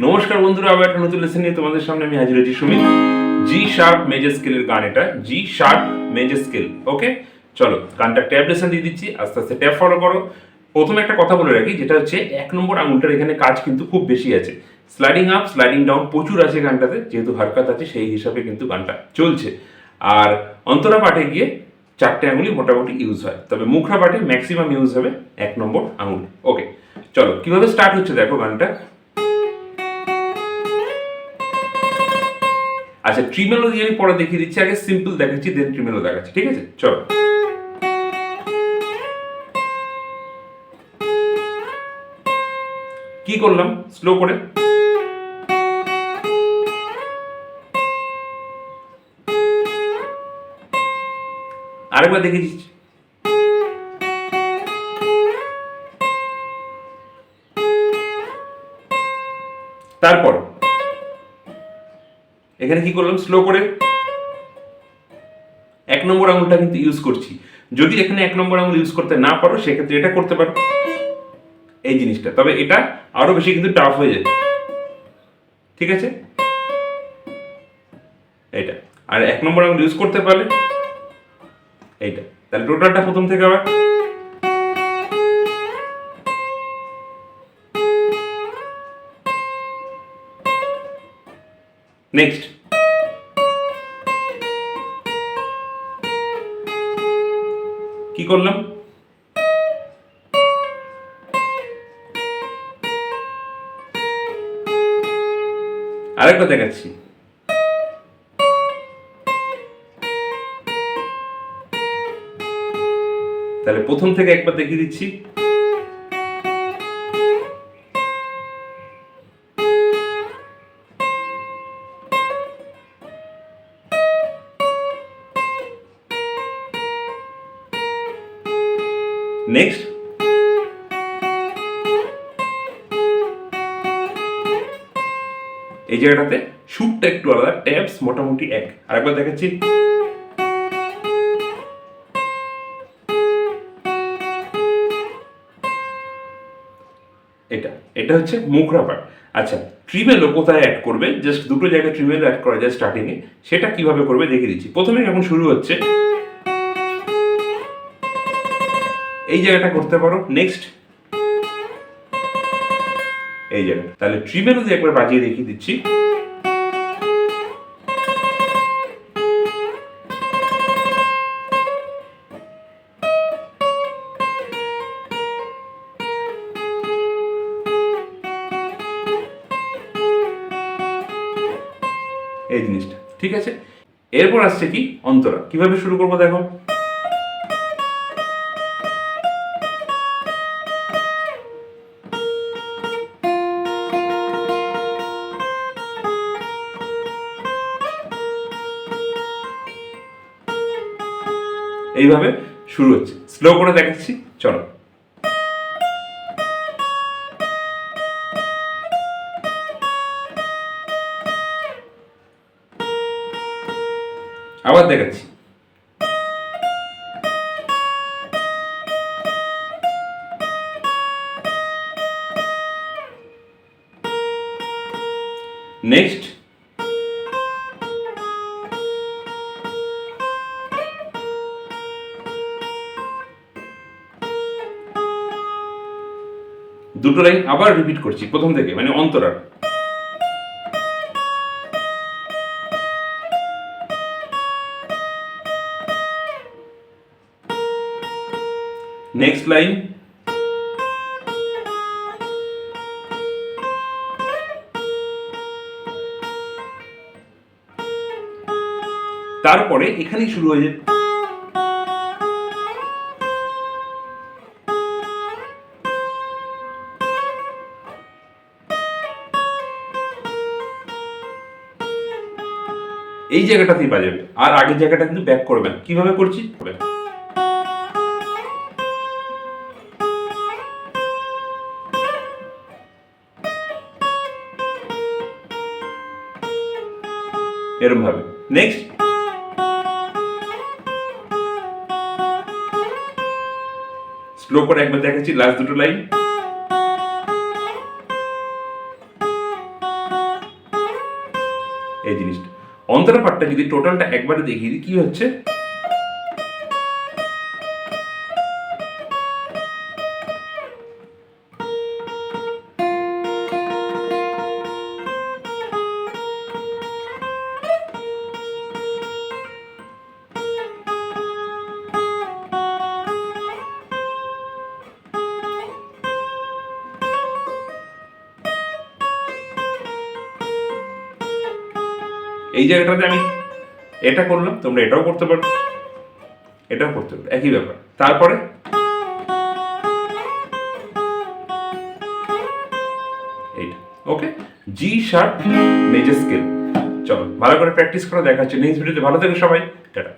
নমস্কার বন্ধুরা, আবার একটা নতুন লেসন নিয়ে তোমাদের সামনে আমি হাজির হয়েছি। সুমিত, জি শার্প মেজর স্কেলের গান এটা, জি শার্প মেজর স্কেল। ওকে, চলো গানটা ট্যাব লেসন দিয়ে দিচ্ছি, আস্তে আস্তে ট্যাব ফলো করো। প্রথমে একটা কথা বলে রাখি, যেটা হচ্ছে 1 নম্বর আঙুলটার এখানে কাজ কিন্তু খুব বেশি আছে। স্লাইডিং আপ স্লাইডিং ডাউন প্রচুর আছে গানটাতে, যেহেতু হারকাত আছে সেই হিসাবে কিন্তু গানটা চলছে। আর অন্তরা পাঠে গিয়ে 4টে আঙুলই মোটামুটি ইউজ হয়, তবে মুখরা পাঠে ম্যাক্সিমাম ইউজ হবে 1 নম্বর আঙুল। ওকে, চলো কিভাবে স্টার্ট হচ্ছে দেখো গানটা। আচ্ছা, ট্রিমেলো দিয়ে আমি পরে দেখিয়ে দিচ্ছি, আগে সিম্পল দেখাচ্ছি দেন ট্রিমেলো দেখাচ্ছি, ঠিক আছে? চলো, কি করলাম স্লো করে, আরেকবার দেখিয়ে দিচ্ছি। তারপর এখানে কি করলাম, স্লো করে 1 নম্বর আঙুলটা কিন্তু ইউজ করছি। যদি এখানে 1 নম্বর আঙুল ইউজ করতে না পারো, সেক্ষেত্রে এটা করতে পারো, এই জিনিসটা। তবে এটা আরো বেশি কিন্তু টাফ হয়ে যায়, ঠিক আছে? এটা আর 1 নম্বর আঙুল ইউজ করতে পারলে এইটা। তাহলে টোটালটা প্রথম থেকে আবার নেক্সট, কি করলাম, আরেকবার দেখাচ্ছি। তাহলে প্রথম থেকে একবার দেখিয়ে দিচ্ছি। নেক্সট, এই জায়গাটাতে সুরটা একটু আলাদা, ট্যাপস মোটামুটি এক। আরেকবার দেখাচ্ছি। এটা এটা হচ্ছে মুখরা পার্ট। আচ্ছা, ট্রিমেলো কোথায় অ্যাড করবে, জাস্ট দুটো জায়গায় ট্রিমেলো অ্যাড করা যায় স্টার্টিং এ, সেটা কিভাবে করবে দেখিয়ে দিচ্ছি। প্রথমে যখন শুরু হচ্ছে এই জায়গাটা করতে পারো, নেক্সট এই জায়গা। তাহলে ট্রিমেলো দিয়ে একবার বাজিয়ে দেখিয়ে দিচ্ছি। এই জিনিসটা ঠিক আছে। এরপর আসছে কি অন্তরা, কিভাবে শুরু করবো দেখো। এইভাবে শুরু হচ্ছে, স্লো করে দেখাচ্ছি, চলো। আবার দেখাচ্ছি। নেক্সট, দুটো লাইন আবার রিপিট করছি প্রথম থেকে, মানে অন্তরার। নেক্সট লাইন, তারপরে এখানেই শুরু হয়ে যায়। এই জায়গাটাতেই বাজাবে, আর আগের জায়গাটা কিন্তু ব্যাক করবেন। কিভাবে করছি, এরকম ভাবে। নেক্সট, স্লো করে একবার দেখাচ্ছি লাস্ট দুটো লাইন। এই জিনিসটা। অন্তরা পার্টটা যদি টোটালটা একবারে দেখিয়ে দিই কি হচ্ছে, এই জায়গাটাতে আমি এটা করলাম, তোমরা এটাও করতে পারো, এটাও করতে পারো, একই ব্যাপার। তারপরে এইটা, ওকে, জি শার্প মেজর স্কেল। চলো ভালো করে প্র্যাকটিস করো, দেখা হচ্ছে নেক্সট ভিডিওতে। ভালো থেকো সবাই, টাটা।